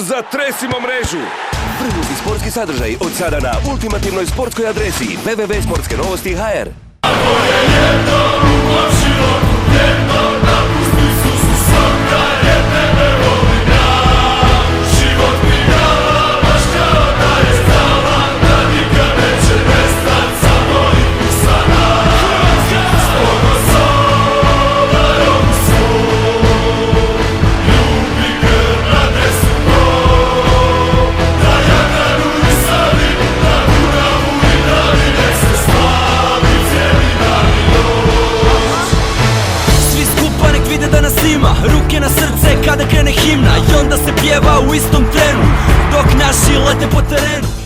Zatresimo mrežu! Vrhunski sportski sadržaj od sada na ultimativnoj sportskoj adresi www.sportskenovosti.hr. Ruke na srce kada krene himna i onda se pjeva u istom trenu dok naši lete po terenu.